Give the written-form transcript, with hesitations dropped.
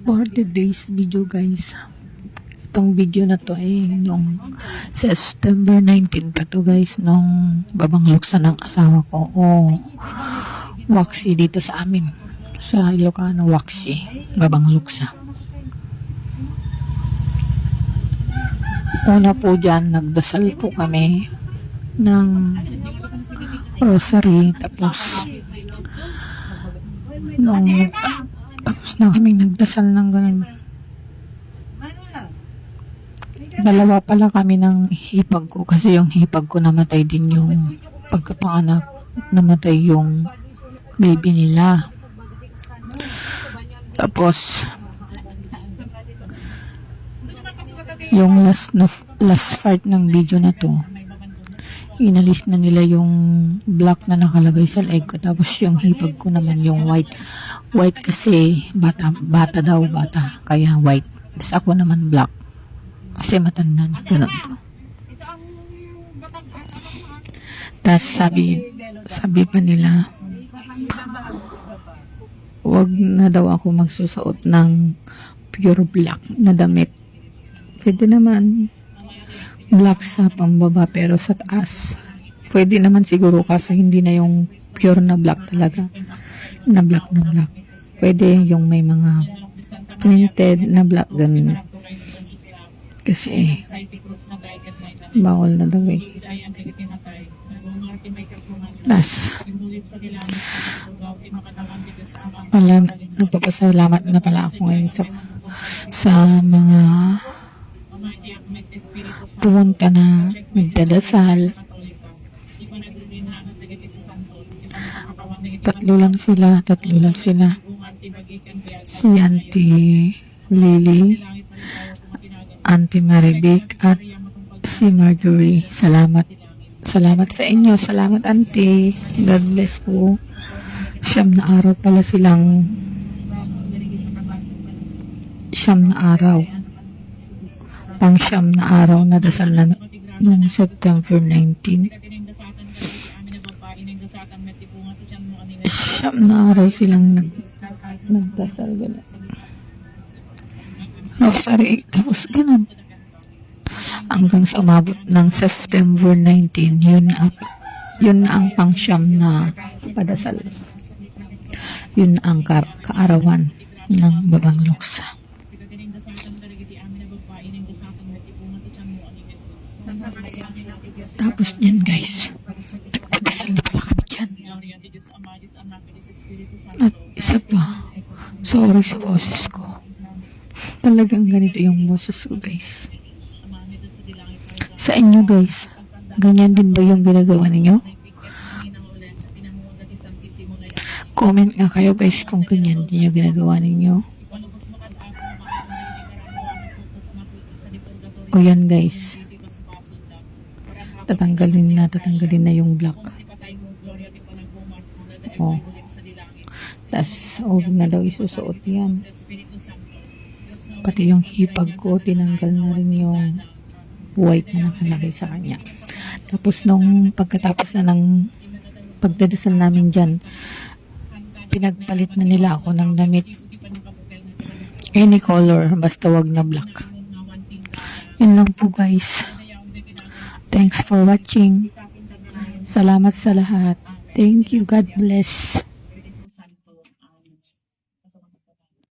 For today's video guys, itong video na to ay nung September 19 pa to guys, nung babangluksan ng asawa ko o waksi dito sa amin sa Ilocano. Waksi, babangluksa. Una po dyan, nagdasal po kami ng rosary, tapos na kaming nagdasal ng ganun. Dalawa pala kami ng hipag ko kasi yung hipag ko namatay din yung pagkapanganak, namatay yung baby nila. Tapos yung last part ng video na to, inalis na nila yung black na nakalagay sa leg ko, tapos yung hipag ko naman yung white kasi bata kaya white, tapos ako naman black kasi matanda na, ganun to. Tapos sabi pa nila wag na daw ako magsusuot ng pure black na damit. Pwede naman black sa pambaba, pero sa taas pwede naman siguro, kaso hindi na yung pure na black talaga, na black. Pwede yung may mga printed na black, ganun, kasi bawal na daw eh. Tas pala, nagpapasalamat na pala ako ngayon sa mga pumunta na nagdadasal. Tatlo lang sila. Si Auntie Lily, Auntie Marivic, at si Marjorie. Salamat sa inyo. Salamat, Auntie. God bless po. 9 na araw pala silang 9 na araw. Pang 9 na araw na dasal na noong September 19. 9 na araw silang nagdasal, gano'n. Rosary, tapos gano'n. Hanggang sa umabot ng September 19, yun na ang pang 9 na padasal. Yun na ang kaarawan ng babangluksa. Tapos yan guys, nagdasal na pala kami dyan. At isa pa, sorry sa boses ko. Talagang ganito yung boses ko guys. Sa inyo guys, ganyan din ba yung ginagawa ninyo? Comment nga kayo guys kung ganyan din yung ginagawa ninyo. O yan guys, tatanggalin na yung black. O, tas huwag na daw isusuot yan. Pati yung hipag ko, tinanggal na rin yung white na nakalagay sa kanya. Tapos nung pagkatapos na ng pagdadasal namin dyan, pinagpalit na nila ako ng damit. Any color, basta wag na black. Yun lang po guys. Thanks for watching. Salamat sa lahat. Thank you. God bless.